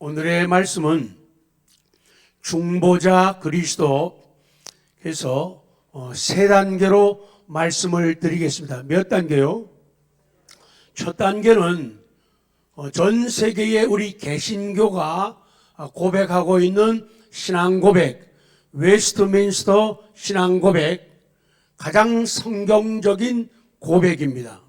오늘의 말씀은 중보자 그리스도에서 세 단계로 말씀을 드리겠습니다. 몇 단계요? 첫 단계는 전 세계의 우리 개신교가 고백하고 있는 신앙고백, 웨스트민스터 신앙고백, 가장 성경적인 고백입니다.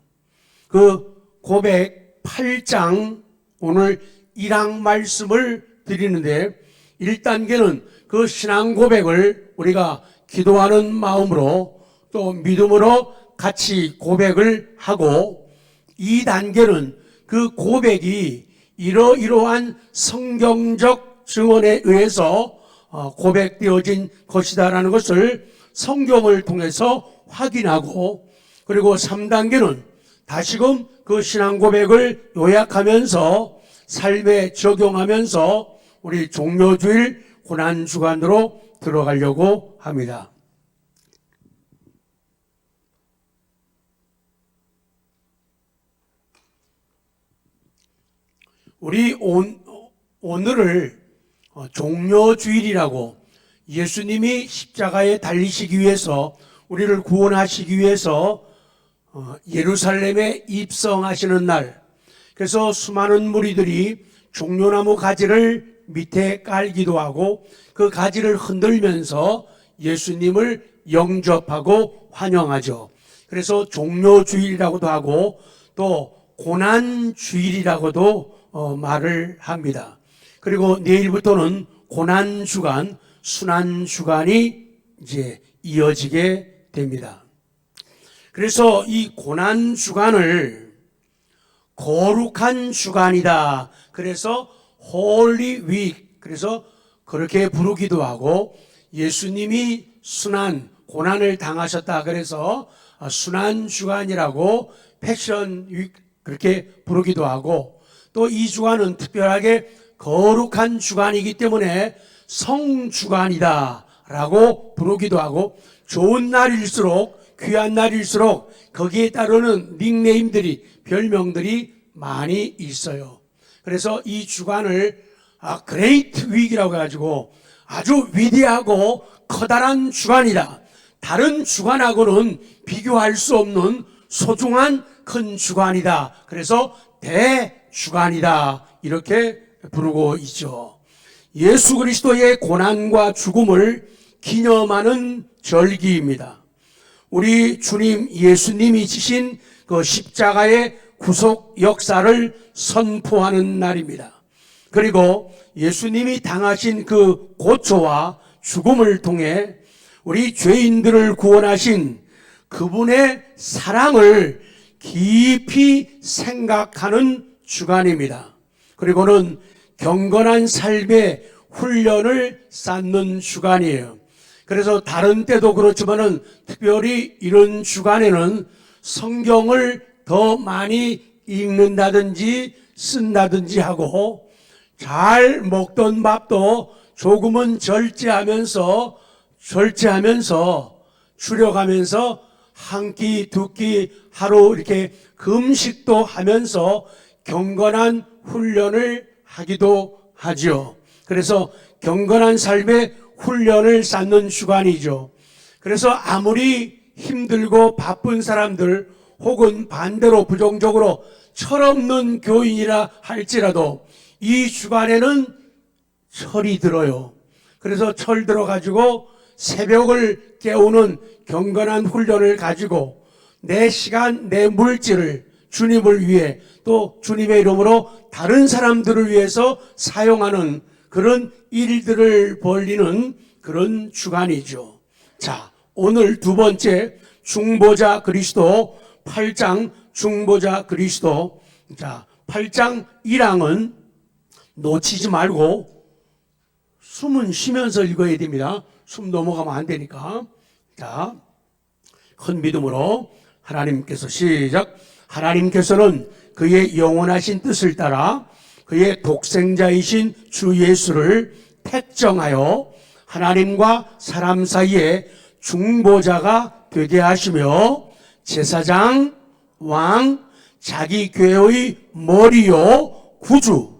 그 고백 8장 오늘 1학 말씀을 드리는데 1단계는 그 신앙 고백을 우리가 기도하는 마음으로 또 믿음으로 같이 고백을 하고 2단계는 그 고백이 이러이러한 성경적 증언에 의해서 고백되어진 것이다라는 것을 성경을 통해서 확인하고, 그리고 3단계는 다시금 그 신앙 고백을 요약하면서 삶에 적용하면서 우리 종료주일 고난주간으로 들어가려고 합니다. 우리 오늘을 종료주일이라고, 예수님이 십자가에 달리시기 위해서 우리를 구원하시기 위해서 예루살렘에 입성하시는 날, 그래서 수많은 무리들이 종려나무 가지를 밑에 깔기도 하고 그 가지를 흔들면서 예수님을 영접하고 환영하죠. 그래서 종료주일이라고도 하고 또 고난주일이라고도 말을 합니다. 그리고 내일부터는 고난주간, 순환주간이 이제 이어지게 됩니다. 그래서 이 고난주간을 거룩한 주간이다, 그래서 Holy Week, 그래서 그렇게 부르기도 하고, 예수님이 순환, 고난을 당하셨다, 그래서 순환주간이라고 패션 위크 그렇게 부르기도 하고, 또 이 주간은 특별하게 거룩한 주간이기 때문에 성주간이다 라고 부르기도 하고, 좋은 날일수록, 귀한 날일수록 거기에 따르는 닉네임들이, 별명들이 많이 있어요. 그래서 이 주간을 Great Week이라고 해가지고 아주 위대하고 커다란 주간이다, 다른 주간하고는 비교할 수 없는 소중한 큰 주간이다, 그래서 대주간이다, 이렇게 부르고 있죠. 예수 그리스도의 고난과 죽음을 기념하는 절기입니다. 우리 주님 예수님이 지신 그 십자가의 구속 역사를 선포하는 날입니다. 그리고 예수님이 당하신 그 고초와 죽음을 통해 우리 죄인들을 구원하신 그분의 사랑을 깊이 생각하는 주간입니다. 그리고는 경건한 삶의 훈련을 쌓는 주간이에요. 그래서 다른 때도 그렇지만은 특별히 이런 주간에는 성경을 더 많이 읽는다든지 쓴다든지 하고, 잘 먹던 밥도 조금은 절제하면서 줄여가면서 한 끼, 두 끼 하루 이렇게 금식도 하면서 경건한 훈련을 하기도 하죠. 그래서 경건한 삶의 훈련을 쌓는 주간이죠. 그래서 아무리 힘들고 바쁜 사람들, 혹은 반대로 부정적으로 철없는 교인이라 할지라도 이 주간에는 철이 들어요. 그래서 철 들어가지고 새벽을 깨우는 경건한 훈련을 가지고 내 시간, 내 물질을 주님을 위해, 또 주님의 이름으로 다른 사람들을 위해서 사용하는 그런 일들을 벌이는 그런 주간이죠. 자, 오늘 두 번째 중보자 그리스도 8장 중보자 그리스도. 자, 8장 1항은 놓치지 말고 숨은 쉬면서 읽어야 됩니다. 숨 넘어가면 안 되니까. 자, 큰 믿음으로 하나님께서 시작. 하나님께서는 그의 영원하신 뜻을 따라 그의 독생자이신 주 예수를 택정하여 하나님과 사람 사이에 중보자가 되게 하시며 제사장, 왕, 자기 교회의 머리요 구주,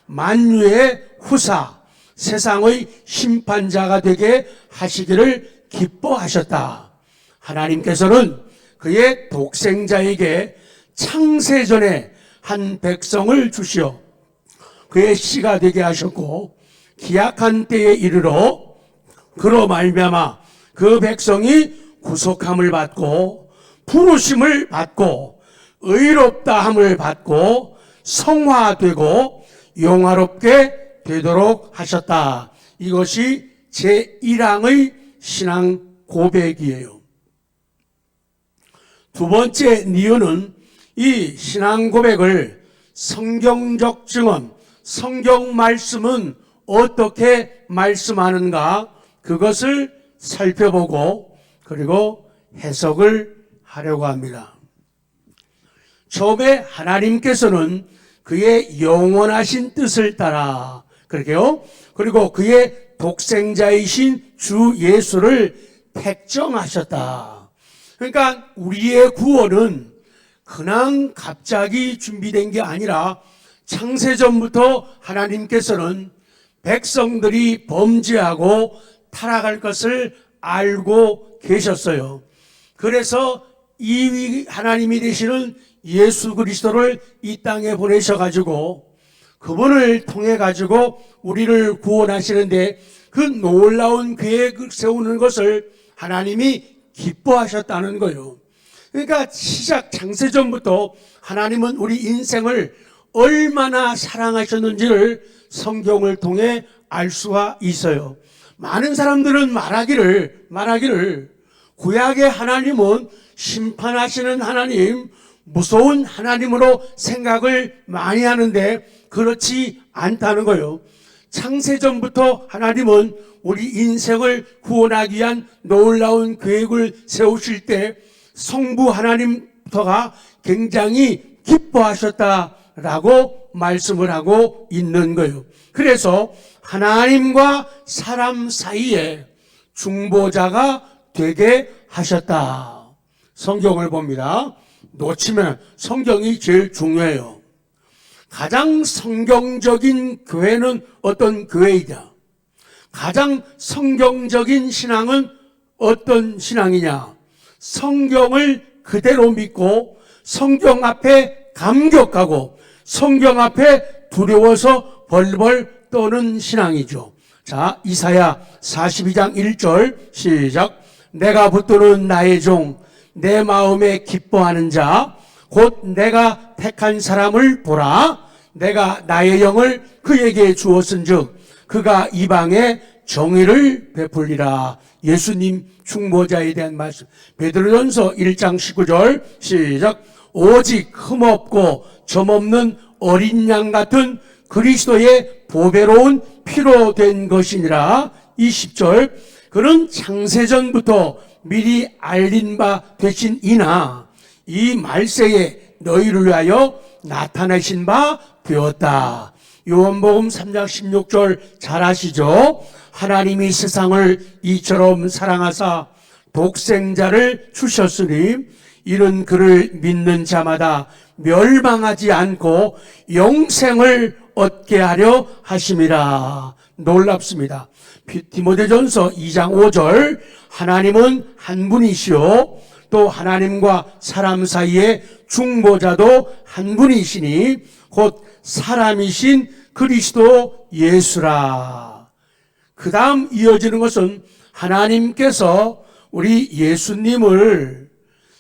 만유의 후사, 세상의 심판자가 되게 하시기를 기뻐하셨다. 하나님께서는 그의 독생자에게 창세전에 한 백성을 주시어 그의 씨가 되게 하셨고, 기약한 때에 이르러 그로 말미암아 그 백성이 구속함을 받고 부르심을 받고 의롭다함을 받고 성화되고 영화롭게 되도록 하셨다. 이것이 제1항의 신앙 고백이에요. 두 번째 이유는 이 신앙 고백을 성경적 증언, 성경 말씀은 어떻게 말씀하는가, 그것을 살펴보고 그리고 해석을 하려고 합니다. 처음에 하나님께서는 그의 영원하신 뜻을 따라, 그렇게요. 그리고 그의 독생자이신 주 예수를 택정하셨다. 그러니까 우리의 구원은 그냥 갑자기 준비된 게 아니라 창세전부터 하나님께서는 백성들이 범죄하고 타락할 것을 알고 계셨어요. 그래서 이 하나님이 되시는 예수 그리스도를 이 땅에 보내셔가지고 그분을 통해가지고 우리를 구원하시는데 그 놀라운 계획을 세우는 것을 하나님이 기뻐하셨다는 거예요. 그러니까 시작 창세전부터 하나님은 우리 인생을 얼마나 사랑하셨는지를 성경을 통해 알 수가 있어요. 많은 사람들은 말하기를 구약의 하나님은 심판하시는 하나님, 무서운 하나님으로 생각을 많이 하는데 그렇지 않다는 거예요. 창세전부터 하나님은 우리 인생을 구원하기 위한 놀라운 계획을 세우실 때 성부 하나님부터가 굉장히 기뻐하셨다라고 말씀을 하고 있는 거예요. 그래서 하나님과 사람 사이에 중보자가 되게 하셨다. 성경을 봅니다. 놓치면 성경이 제일 중요해요. 가장 성경적인 교회는 어떤 교회이냐? 가장 성경적인 신앙은 어떤 신앙이냐? 성경을 그대로 믿고 성경 앞에 감격하고 성경 앞에 두려워서 벌벌 떠는 신앙이죠. 자, 이사야 42장 1절 시작. 내가 붙드는 나의 종, 내 마음에 기뻐하는 자, 곧 내가 택한 사람을 보라. 내가 나의 영을 그에게 주었은즉 그가 이방에 정의를 베풀리라. 예수님 중보자에 대한 말씀. 베드로전서 1장 19절 시작. 오직 흠없고 점없는 어린 양 같은 그리스도의 보배로운 피로 된 것이니라. 20절. 그는 창세전부터 미리 알린 바 되신 이나 이 말세에 너희를 위하여 나타내신 바 되었다. 요한복음 3장 16절 잘 아시죠? 하나님이 세상을 이처럼 사랑하사 독생자를 주셨으니 이는 그를 믿는 자마다 멸망하지 않고 영생을 얻게 하려 하심이라. 놀랍습니다. 디모데전서 2장 5절 하나님은 한 분이시오 또 하나님과 사람 사이에 중보자도 한 분이시니 곧 사람이신 그리스도 예수라. 그 다음 이어지는 것은 하나님께서 우리 예수님을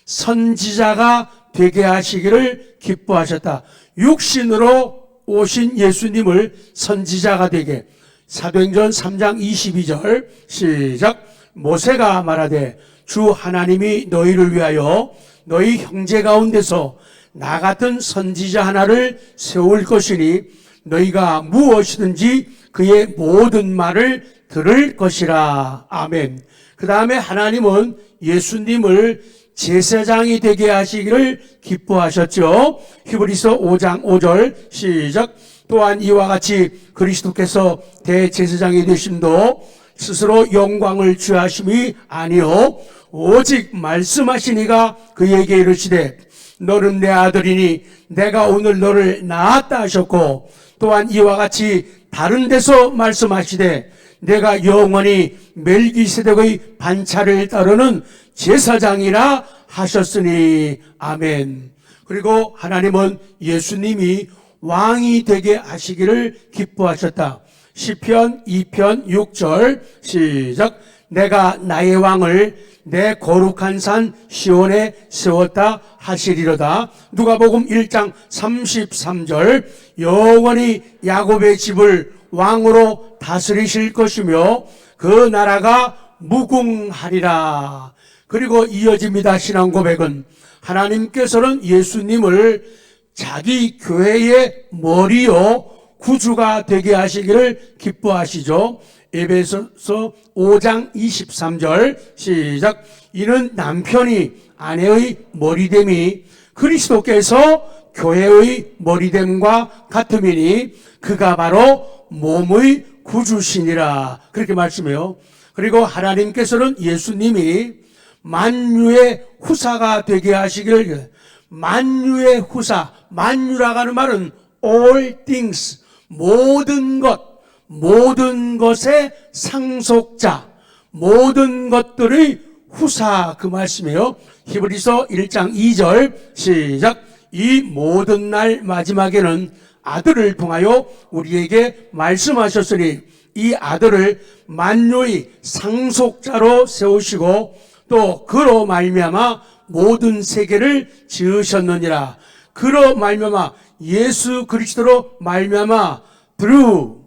선지자가 되게 하시기를 기뻐하셨다. 육신으로 오신 예수님을 선지자가 되게. 사도행전 3장 22절 시작. 모세가 말하되 주 하나님이 너희를 위하여 너희 형제 가운데서 나 같은 선지자 하나를 세울 것이니 너희가 무엇이든지 그의 모든 말을 들을 것이라. 아멘. 그 다음에 하나님은 예수님을 제사장이 되게 하시기를 기뻐하셨죠. 히브리서 5장 5절 시작. 또한 이와 같이 그리스도께서 대제사장이 되심도 스스로 영광을 취하심이 아니요 오직 말씀하시니가 그에게 이르시되 너는 내 아들이니 내가 오늘 너를 낳았다 하셨고, 또한 이와 같이 다른 데서 말씀하시되 내가 영원히 멜기세덱의 반차를 따르는 제사장이라 하셨으니. 아멘. 그리고 하나님은 예수님이 왕이 되게 하시기를 기뻐하셨다. 시편 2편 6절 시작. 내가 나의 왕을 내 거룩한 산 시온에 세웠다 하시리로다. 누가복음 1장 33절 영원히 야곱의 집을 왕으로 다스리실 것이며 그 나라가 무궁하리라. 그리고 이어집니다. 신앙 고백은 하나님께서는 예수님을 자기 교회의 머리요 구주가 되게 하시기를 기뻐하시죠. 에베소서 5장 23절 시작. 이는 남편이 아내의 머리됨이 그리스도께서 교회의 머리됨과 같음이니 그가 바로 몸의 구주시니라. 그렇게 말씀해요. 그리고 하나님께서는 예수님이 만유의 후사가 되게 하시기를, 만유의 후사, 만유라고 하는 말은 all things, 모든 것, 모든 것의 상속자, 모든 것들의 후사, 그 말씀이에요. 히브리서 1장 2절 시작. 이 모든 날 마지막에는 아들을 통하여 우리에게 말씀하셨으니 이 아들을 만유의 상속자로 세우시고 또 그로 말미암아 모든 세계를 지으셨느니라. 그로 말미암아 예수 그리스도로 말미암아 through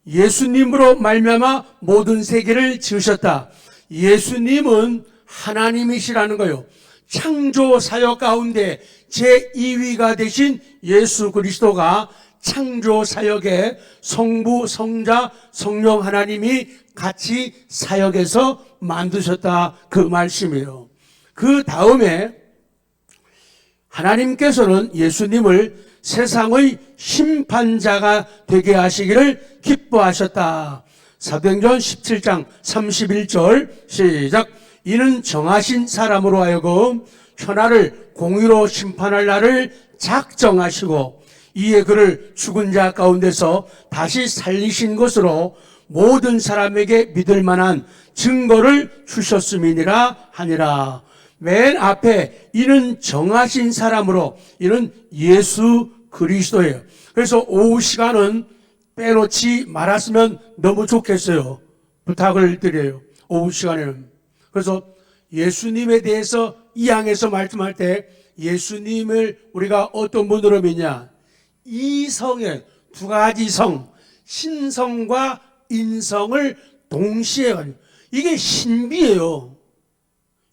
예수님으로 말미암아 모든 세계를 지으셨다. 예수님은 하나님이시라는 거예요. 창조 사역 가운데 제2위가 되신 예수 그리스도가 창조 사역에 성부, 성자, 성령 하나님이 같이 사역해서 만드셨다. 그 말씀이에요. 그 다음에 하나님께서는 예수님을 세상의 심판자가 되게 하시기를 기뻐하셨다. 사도행전 17장 31절 시작. 이는 정하신 사람으로 하여금 천하를 공의로 심판할 날을 작정하시고 이에 그를 죽은 자 가운데서 다시 살리신 것으로 모든 사람에게 믿을 만한 증거를 주셨음이니라 하니라. 맨 앞에 이는 정하신 사람으로, 이는 예수 그리스도예요. 그래서 오후 시간은 빼놓지 말았으면 너무 좋겠어요. 부탁을 드려요. 오후 시간에는. 그래서 예수님에 대해서 이 항에서 말씀할 때 예수님을 우리가 어떤 분으로 믿냐? 이 성에 두 가지 성, 신성과 인성을 동시에 가지고, 이게 신비예요.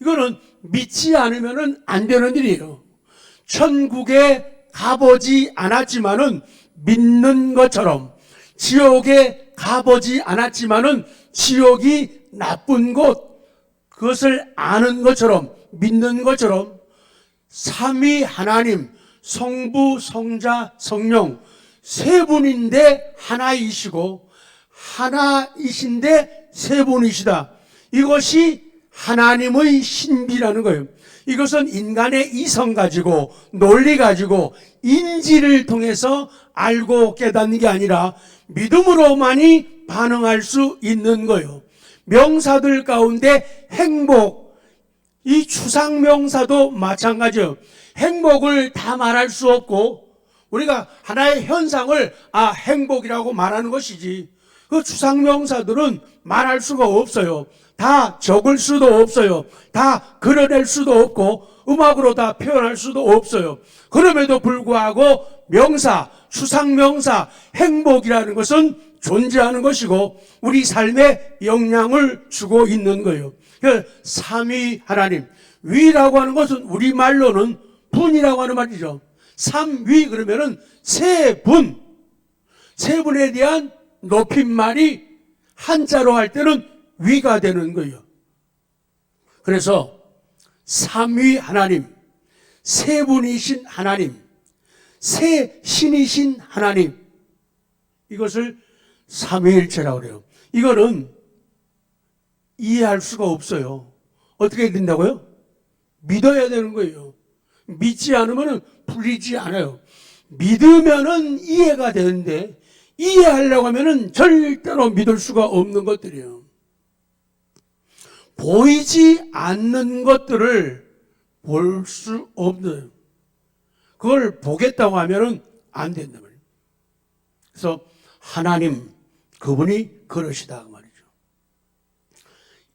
이거는 믿지 않으면 안 되는 일이에요. 천국에 가보지 않았지만은 믿는 것처럼, 지옥에 가보지 않았지만은 지옥이 나쁜 곳, 그것을 아는 것처럼, 믿는 것처럼 삼위 하나님, 성부, 성자, 성령 세 분인데 하나이시고 하나이신데 세 분이시다. 이것이 하나님의 신비라는 거예요. 이것은 인간의 이성 가지고 논리 가지고 인지를 통해서 알고 깨닫는 게 아니라 믿음으로만이 반응할 수 있는 거예요. 명사들 가운데 행복, 이 추상 명사도 마찬가지예요. 행복을 다 말할 수 없고 우리가 하나의 현상을 행복이라고 말하는 것이지, 그 추상 명사들은 말할 수가 없어요. 다 적을 수도 없어요. 다 그려낼 수도 없고 음악으로 다 표현할 수도 없어요. 그럼에도 불구하고 명사, 추상 명사, 행복이라는 것은 존재하는 것이고 우리 삶에 영향을 주고 있는 거예요. 삼위 하나님, 위라고 하는 것은 우리말로는 분이라고 하는 말이죠. 삼위 그러면은 세 분, 세 분에 대한 높임말이 한자로 할 때는 위가 되는 거예요. 그래서 삼위 하나님, 세 분이신 하나님, 세 신이신 하나님, 이것을 삼위일체라고 그래요. 이거는 이해할 수가 없어요. 어떻게 된다고요? 믿어야 되는 거예요. 믿지 않으면 풀리지 않아요. 믿으면은 이해가 되는데 이해하려고 하면은 절대로 믿을 수가 없는 것들이에요. 보이지 않는 것들을 볼 수 없는, 그걸 보겠다고 하면은 안 된단 말이에요. 그래서 하나님, 그분이 그러시다 그 말이죠.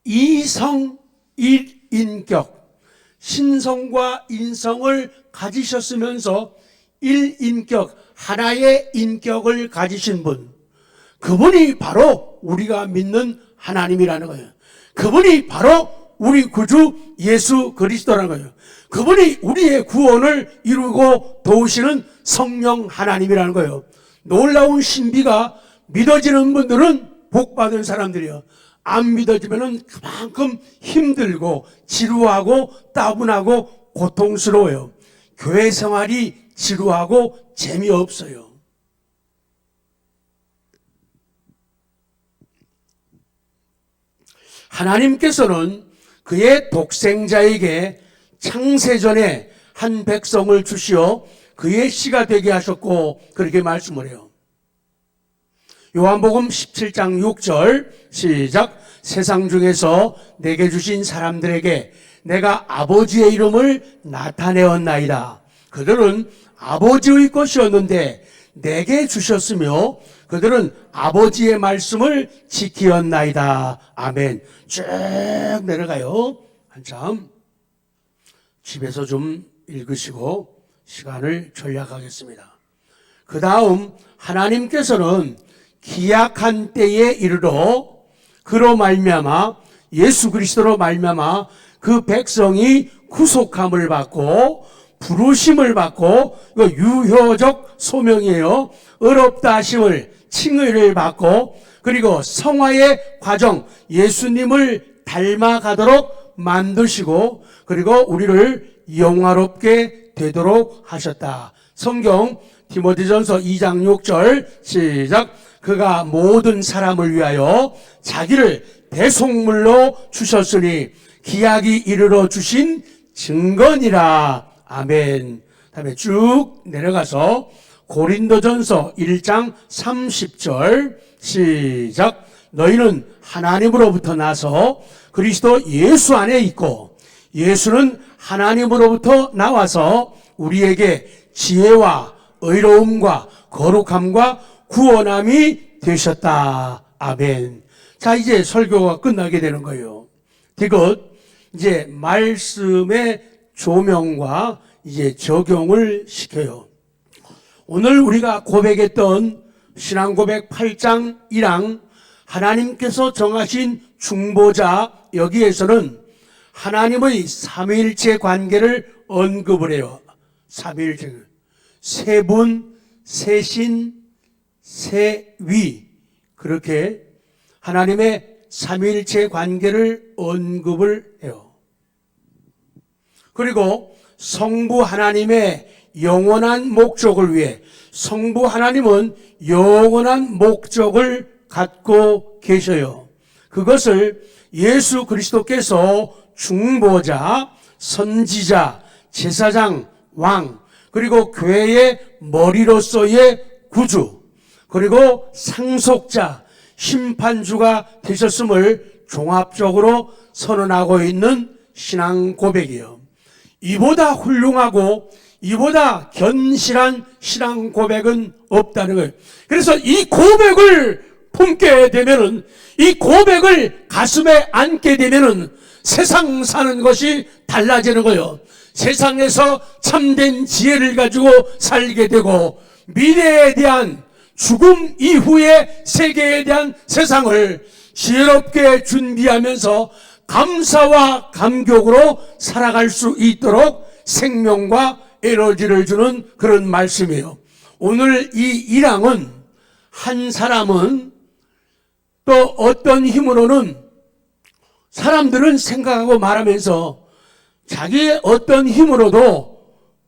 이성 일인격, 신성과 인성을 가지셨으면서 일인격, 하나의 인격을 가지신 분, 그분이 바로 우리가 믿는 하나님이라는 거예요. 그분이 바로 우리 구주 예수 그리스도라는 거예요. 그분이 우리의 구원을 이루고 도우시는 성령 하나님이라는 거예요. 놀라운 신비가 믿어지는 분들은 복받은 사람들이요. 안 믿어지면 그만큼 힘들고 지루하고 따분하고 고통스러워요. 교회 생활이 지루하고 재미없어요. 하나님께서는 그의 독생자에게 창세전에 한 백성을 주시어 그의 씨가 되게 하셨고 그렇게 말씀을 해요. 요한복음 17장 6절 시작. 세상 중에서 내게 주신 사람들에게 내가 아버지의 이름을 나타내었나이다. 그들은 아버지의 것이었는데 내게 주셨으며 그들은 아버지의 말씀을 지키었나이다. 아멘. 쭉 내려가요. 한참 집에서 좀 읽으시고 시간을 절약하겠습니다. 그 다음 하나님께서는 기약한 때에 이르러 그로 말미암아 예수 그리스도로 말미암아 그 백성이 구속함을 받고 부르심을 받고, 이거 유효적 소명이에요. 의롭다 하심을 칭의를 받고, 그리고 성화의 과정, 예수님을 닮아가도록 만드시고, 그리고 우리를 영화롭게 되도록 하셨다. 성경 디모데전서 2장 6절 시작. 그가 모든 사람을 위하여 자기를 대속물로 주셨으니 기약이 이르러 주신 증거니라. 아멘. 다음에 쭉 내려가서 고린도전서 1장 30절 시작. 너희는 하나님으로부터 나서 그리스도 예수 안에 있고 예수는 하나님으로부터 나와서 우리에게 지혜와 의로움과 거룩함과 구원함이 되셨다. 아멘. 자, 이제 설교가 끝나게 되는 거예요. 이것 이제 말씀의 조명과 이제 적용을 시켜요. 오늘 우리가 고백했던 신앙고백 8장 1항 하나님께서 정하신 중보자, 여기에서는 하나님의 삼위일체 관계를 언급을 해요. 삼위일체, 세분, 세신, 세위, 그렇게 하나님의 삼위일체 관계를 언급을 해요. 그리고 성부 하나님의 영원한 목적을 위해, 성부 하나님은 영원한 목적을 갖고 계셔요. 그것을 예수 그리스도께서 중보자, 선지자, 제사장, 왕, 그리고 교회의 머리로서의 구주, 그리고 상속자, 심판주가 되셨음을 종합적으로 선언하고 있는 신앙 고백이에요. 이보다 훌륭하고 이보다 견실한 신앙 고백은 없다는 거예요. 그래서 이 고백을 품게 되면은, 이 고백을 가슴에 안게 되면은 세상 사는 것이 달라지는 거예요. 세상에서 참된 지혜를 가지고 살게 되고 미래에 대한, 죽음 이후의 세계에 대한 세상을 지혜롭게 준비하면서 감사와 감격으로 살아갈 수 있도록 생명과 에너지를 주는 그런 말씀이에요. 오늘 이 1항은 한 사람은 또 어떤 힘으로는, 사람들은 생각하고 말하면서 자기의 어떤 힘으로도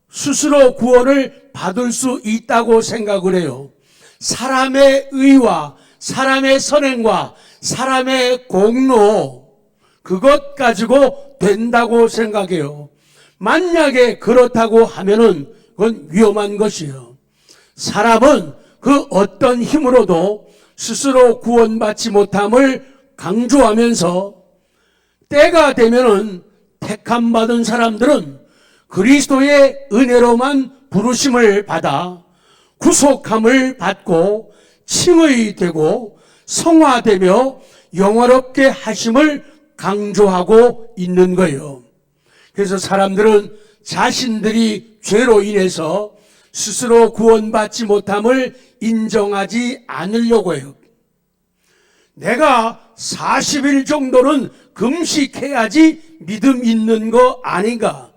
스스로 구원을 받을 수 있다고 생각을 해요. 사람의 의와 사람의 선행과 사람의 공로, 그것 가지고 된다고 생각해요. 만약에 그렇다고 하면은 그건 위험한 것이에요. 사람은 그 어떤 힘으로도 스스로 구원받지 못함을 강조하면서 때가 되면은 택함 받은 사람들은 그리스도의 은혜로만 부르심을 받아 구속함을 받고 칭의 되고 성화되며 영화롭게 하심을 강조하고 있는 거예요. 그래서 사람들은 자신들이 죄로 인해서 스스로 구원받지 못함을 인정하지 않으려고 해요. 내가 40일 정도는 금식해야지 믿음 있는 거 아닌가?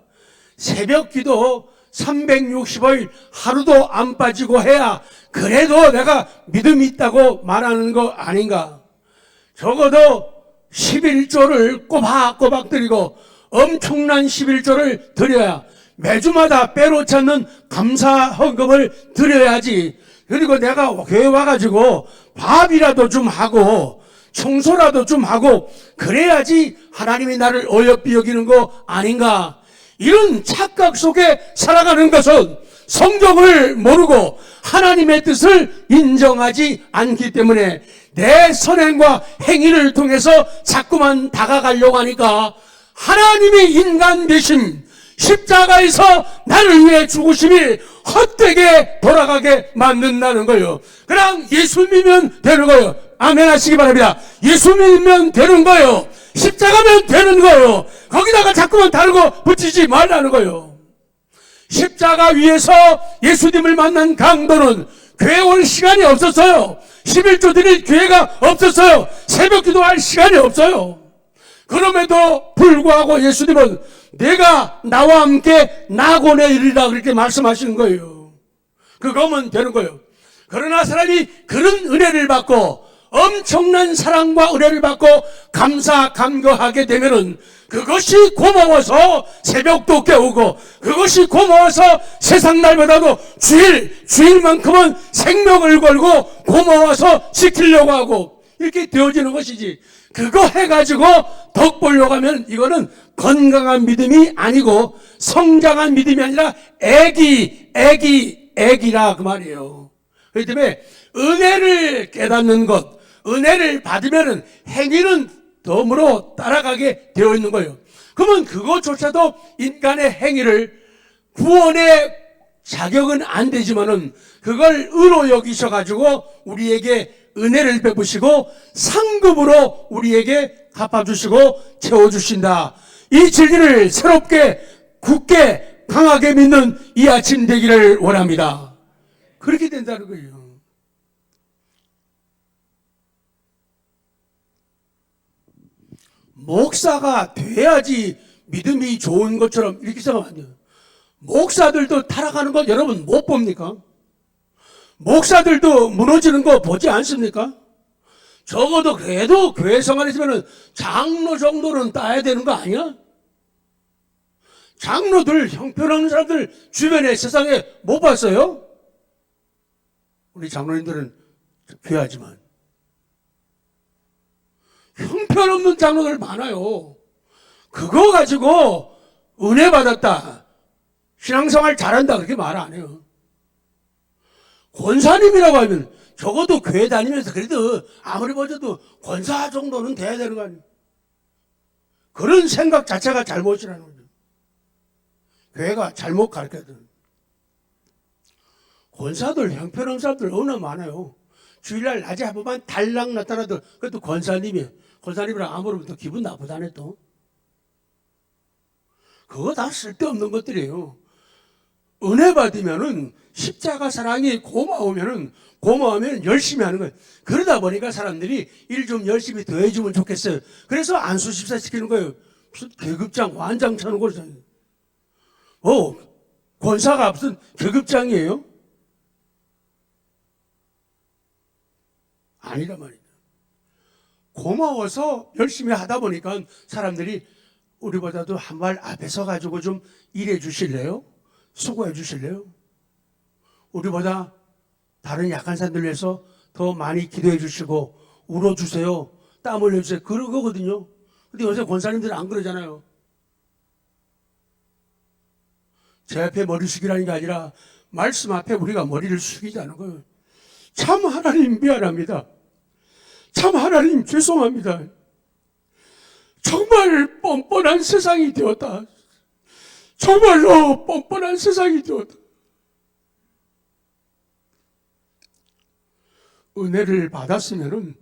새벽 기도 365일 하루도 안 빠지고 해야 그래도 내가 믿음이 있다고 말하는 거 아닌가? 적어도 11조를 꼬박꼬박 드리고 엄청난 11조를 드려야 매주마다 빼놓지 않는 감사 헌금을 드려야지. 그리고 내가 교회 와가지고 밥이라도 좀 하고 청소라도 좀 하고 그래야지 하나님이 나를 어여삐 여기는 거 아닌가? 이런 착각 속에 살아가는 것은 성경을 모르고 하나님의 뜻을 인정하지 않기 때문에 내 선행과 행위를 통해서 자꾸만 다가가려고 하니까 하나님이 인간 되신 십자가에서 나를 위해 죽으심이 헛되게 돌아가게 만든다는 거예요. 그냥 예수 믿으면 되는 거예요. 아멘 하시기 바랍니다. 예수 믿으면 되는 거예요. 십자가면 되는 거예요. 거기다가 자꾸만 다르고 붙이지 말라는 거예요. 십자가 위에서 예수님을 만난 강도는 교회 올 시간이 없었어요. 11조 드릴 기회가 없었어요. 새벽 기도할 시간이 없어요. 그럼에도 불구하고 예수님은 내가 나와 함께 낙원에 이르리라 그렇게 말씀하시는 거예요. 그거면 되는 거예요. 그러나 사람이 그런 은혜를 받고 엄청난 사랑과 은혜를 받고 감사 감격하게 되면은 그것이 고마워서 새벽도 깨우고 그것이 고마워서 세상 날보다도 주일만큼은 생명을 걸고 고마워서 지키려고 하고 이렇게 되어지는 것이지. 그거 해가지고 덕 보려고 하면 이거는 건강한 믿음이 아니고 성장한 믿음이 아니라 애기라 그 말이에요. 그렇기 때문에 은혜를 깨닫는 것, 은혜를 받으면 행위는 덤으로 따라가게 되어 있는 거예요. 그러면 그것조차도 인간의 행위를 구원의 자격은 안 되지만은 그걸 의로 여기셔가지고 우리에게 은혜를 베푸시고 상급으로 우리에게 갚아주시고 채워주신다. 이 진리를 새롭게 굳게 강하게 믿는 이 아침 되기를 원합니다. 그렇게 된다는 거예요. 목사가 돼야지 믿음이 좋은 것처럼 이렇게 생각하면 안 돼요. 목사들도 타락하는 거 여러분 못 봅니까? 목사들도 무너지는 거 보지 않습니까? 적어도 그래도 교회 생활에서는 장로 정도는 따야 되는 거 아니야? 장로들 형편없는 사람들 주변에 세상에 못 봤어요? 우리 장로님들은 귀하지만 형편없는 장로들 많아요. 그거 가지고 은혜 받았다, 신앙생활 잘한다 그렇게 말 안 해요. 권사님이라고 하면 적어도 교회 다니면서 그래도 아무리 보셔도 권사 정도는 돼야 되는 거 아니에요. 그런 생각 자체가 잘못이라는 거죠. 교회가 잘못 가르쳐요. 권사들 형편없는 사람들 너무나 많아요. 주일날 낮에 한 번만 달랑 나타나도 그것도 권사님이에요. 권사님이랑 아무리 더 기분 나쁘다네 또. 그거 다 쓸데없는 것들이에요. 은혜 받으면은 십자가 사랑이 고마우면 열심히 하는 거예요. 그러다 보니까 사람들이 일 좀 열심히 더 해주면 좋겠어요. 그래서 안수집사 시키는 거예요. 무슨 계급장, 완장 차는 거잖아요. 권사가 무슨 계급장이에요? 아니란 말이에요. 고마워서 열심히 하다 보니까 사람들이 우리보다도 한 발 앞에 서가지고 좀 일해 주실래요? 수고해 주실래요? 우리보다 다른 약한 사람들 위해서 더 많이 기도해 주시고 울어주세요. 땀 흘려주세요. 그런 거거든요. 근데 요새 권사님들은 안 그러잖아요. 제 앞에 머리 숙이라는 게 아니라 말씀 앞에 우리가 머리를 숙이자는 거예요. 참 하나님 미안합니다. 참 하나님 죄송합니다. 정말 뻔뻔한 세상이 되었다. 정말로 뻔뻔한 세상이 되었다. 은혜를 받았으면은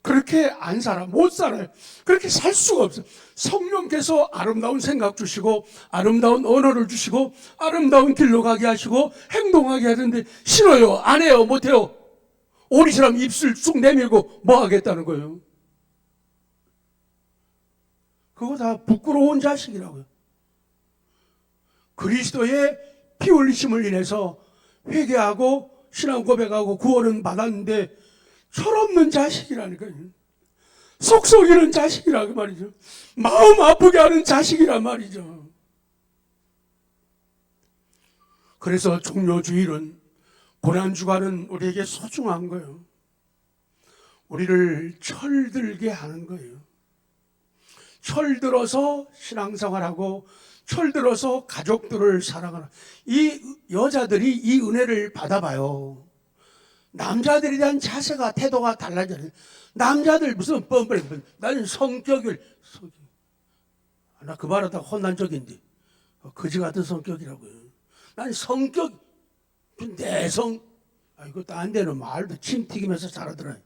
그렇게 안 살아, 못 살아요. 그렇게 살 수가 없어요. 성령께서 아름다운 생각 주시고, 아름다운 언어를 주시고, 아름다운 길로 가게 하시고, 행동하게 하는데, 싫어요, 안 해요, 못 해요. 오리처럼 입술 쑥 내밀고 뭐 하겠다는 거예요. 그거 다 부끄러운 자식이라고요. 그리스도의 피 흘리심을 인해서 회개하고 신앙 고백하고 구원은 받았는데 철없는 자식이라니까요. 속썩이는 자식이라고 말이죠. 마음 아프게 하는 자식이란 말이죠. 그래서 종료주일은 고난주간은 우리에게 소중한 거예요. 우리를 철들게 하는 거예요. 철들어서 신앙생활하고 철들어서 가족들을 사랑하는 이 여자들이 이 은혜를 받아봐요. 남자들에 대한 자세가 태도가 달라져요. 남자들 무슨 뻔뻔해. 나는 성격을 나 그 말하다 혼난 적인데 거지 같은 성격이라고요. 난 성격 내성 이것도 안 되는 말도 침 튀기면서 잘하더라.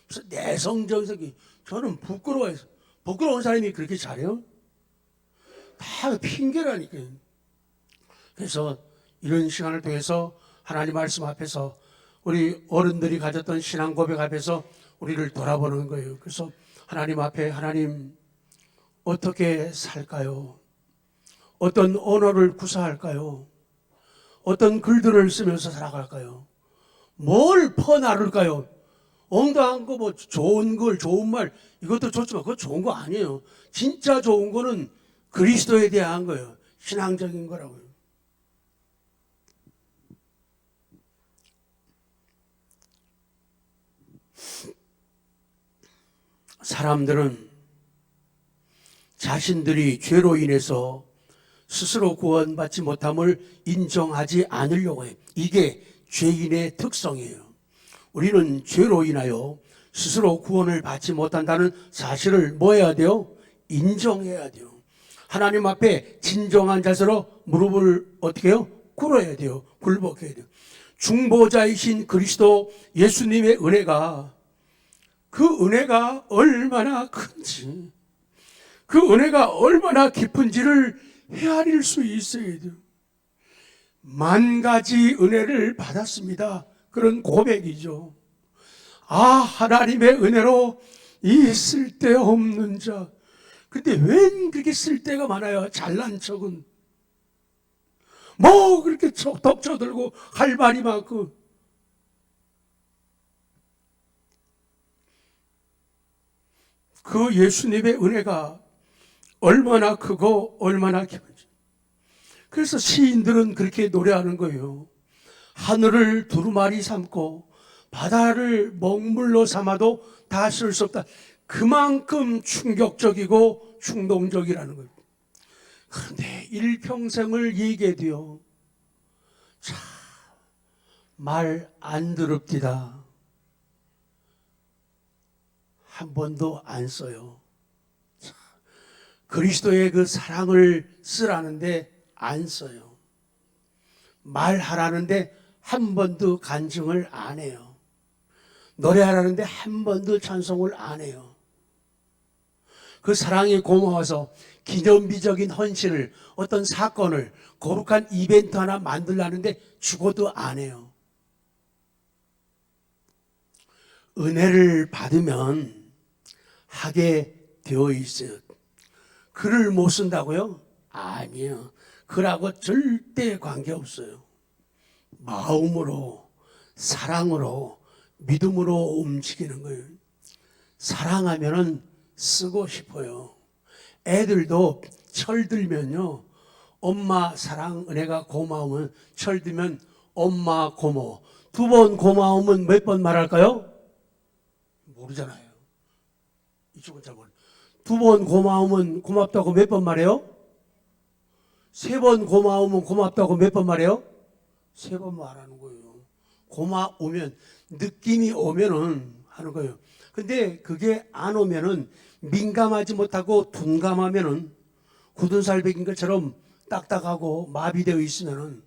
무슨 내성적이 저는 부끄러워해서 부끄러운 사람이 그렇게 잘해요? 다 핑계라니까요. 그래서 이런 시간을 통해서 하나님 말씀 앞에서 우리 어른들이 가졌던 신앙 고백 앞에서 우리를 돌아보는 거예요. 그래서 하나님 앞에 하나님 어떻게 살까요? 어떤 언어를 구사할까요? 어떤 글들을 쓰면서 살아갈까요? 뭘 퍼나를까요? 엉뚱한 거 뭐 좋은 글, 좋은 말 이것도 좋지만 그거 좋은 거 아니에요. 진짜 좋은 거는 그리스도에 대한 거예요. 신앙적인 거라고요. 사람들은 자신들이 죄로 인해서 스스로 구원받지 못함을 인정하지 않으려고 해요. 이게 죄인의 특성이에요. 우리는 죄로 인하여 스스로 구원을 받지 못한다는 사실을 뭐 해야 돼요? 인정해야 돼요. 하나님 앞에 진정한 자세로 무릎을 어떻게 해요? 꿇어야 돼요. 굴복해야 돼요. 중보자이신 그리스도 예수님의 은혜가 그 은혜가 얼마나 큰지 그 은혜가 얼마나 깊은지를 헤아릴 수 있어야 돼요. 만 가지 은혜를 받았습니다. 그런 고백이죠. 아, 하나님의 은혜로 이 쓸데없는 자. 근데 웬 그렇게 쓸데가 많아요? 잘난 척은. 뭐 그렇게 덕쳐들고 할 말이 많고. 그 예수님의 은혜가 얼마나 크고 얼마나 깊은지. 그래서 시인들은 그렇게 노래하는 거예요. 하늘을 두루마리 삼고 바다를 먹물로 삼아도 다 쓸 수 없다. 그만큼 충격적이고 충동적이라는 거예요. 그런데 일평생을 얘기해도요, 참 말 안 더럽디다. 한 번도 안 써요. 그리스도의 그 사랑을 쓰라는데 안 써요. 말하라는데 한 번도 간증을 안 해요. 노래하라는데 한 번도 찬송을 안 해요. 그 사랑이 고마워서 기념비적인 헌신을, 어떤 사건을, 거룩한 이벤트 하나 만들라는데 죽어도 안 해요. 은혜를 받으면 하게 되어 있어요. 글을 못 쓴다고요? 아니에요. 글하고 절대 관계없어요. 마음으로, 사랑으로, 믿음으로 움직이는 거예요. 사랑하면은 쓰고 싶어요. 애들도 철들면요, 엄마 사랑 은혜가 고마우면, 철들면 엄마 고마워. 두 번 고마우면 몇 번 말할까요? 모르잖아요. 이쪽은 잘 모르. 두 번 고마우면 고맙다고 몇 번 말해요? 3번 고마우면 고맙다고 몇 번 말해요? 3번 말하는 거예요. 고마우면, 느낌이 오면은 하는 거예요. 근데 그게 안 오면은, 민감하지 못하고 둔감하면은, 굳은 살 베긴 것처럼 딱딱하고 마비되어 있으면은,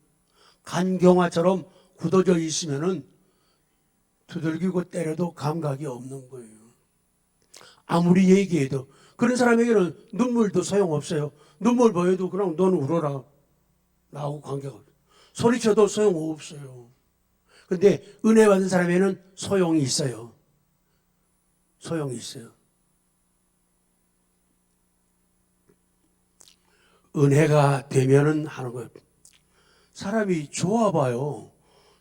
간경화처럼 굳어져 있으면은 두들기고 때려도 감각이 없는 거예요. 아무리 얘기해도. 그런 사람에게는 눈물도 소용없어요. 눈물 보여도 그냥 너는 울어라. 나하고 관계가 없어요. 소리쳐도 소용없어요. 근데 은혜 받은 사람에게는 소용이 있어요. 소용이 있어요. 은혜가 되면은 하는 거예요. 사람이 좋아봐요.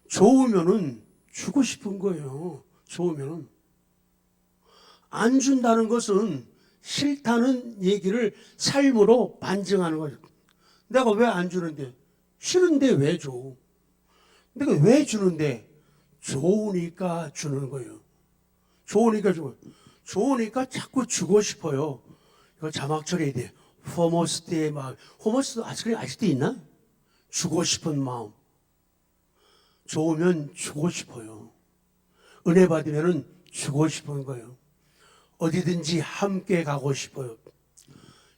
좋으면은 주고 싶은 거예요. 좋으면은. 안 준다는 것은 싫다는 얘기를 삶으로 반증하는 거죠. 내가 왜 안 주는데? 싫은데 왜 줘? 내가 왜 주는데? 좋으니까 주는 거예요. 좋으니까 주고, 좋으니까 자꾸 주고 싶어요. 이거 자막 처리해야 돼요. 호모스트의 마음. 호모스트 아직도 있나? 주고 싶은 마음. 좋으면 주고 싶어요. 은혜 받으면 주고 싶은 거예요. 어디든지 함께 가고 싶어요.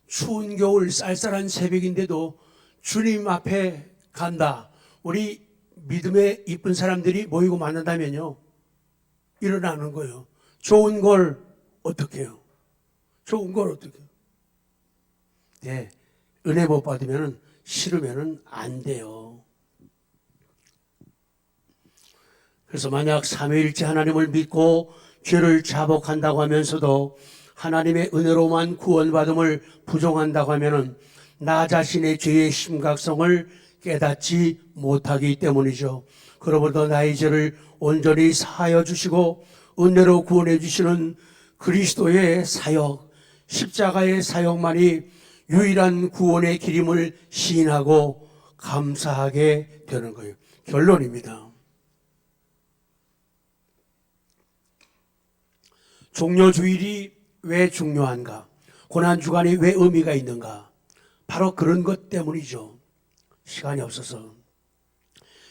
추운 겨울 쌀쌀한 새벽인데도 주님 앞에 간다. 우리 믿음의 이쁜 사람들이 모이고 만난다면요, 일어나는 거예요. 좋은 걸 어떻게 해요? 좋은 걸 어떻게 해요? 네, 은혜 못 받으면 싫으면 안 돼요. 그래서 만약 삼위일체 하나님을 믿고 죄를 자복한다고 하면서도 하나님의 은혜로만 구원받음을 부정한다고 하면은 나 자신의 죄의 심각성을 깨닫지 못하기 때문이죠. 그러므로 나의 죄를 온전히 사하여 주시고 은혜로 구원해 주시는 그리스도의 사역, 십자가의 사역만이 유일한 구원의 길임을 시인하고 감사하게 되는 거예요. 결론입니다. 종료주일이 왜 중요한가? 고난주간이 왜 의미가 있는가? 바로 그런 것 때문이죠. 시간이 없어서.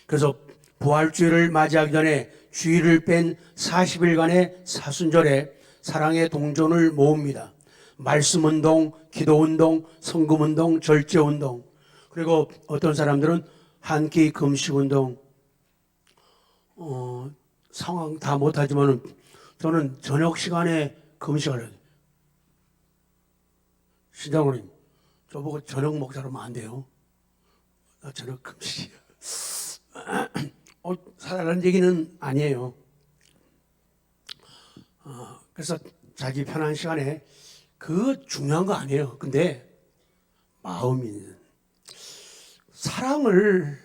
그래서 부활주일을 맞이하기 전에 주일을 뺀 40일간의 사순절에 사랑의 동전을 모읍니다. 말씀운동, 기도운동, 성금운동, 절제운동, 그리고 어떤 사람들은 한 끼 금식운동, 상황 다 못하지만은 저는 저녁 시간에 금식을 해요. 신장로님, 저보고 저녁 먹자고 하면 안 돼요. 나 저녁 금식이야. 사달라는 얘기는 아니에요. 그래서 자기 편한 시간에 그거 중요한 거 아니에요. 근데 마음이 사랑을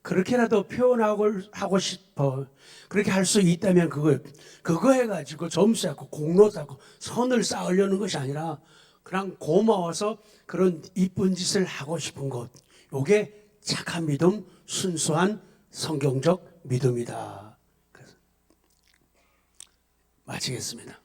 그렇게라도 표현하고 싶어. 그렇게 할 수 있다면 그거 해가지고 점수 쌓고 공로 쌓고 선을 쌓으려는 것이 아니라 그냥 고마워서 그런 이쁜 짓을 하고 싶은 것. 요게 착한 믿음, 순수한 성경적 믿음이다. 그래서 마치겠습니다.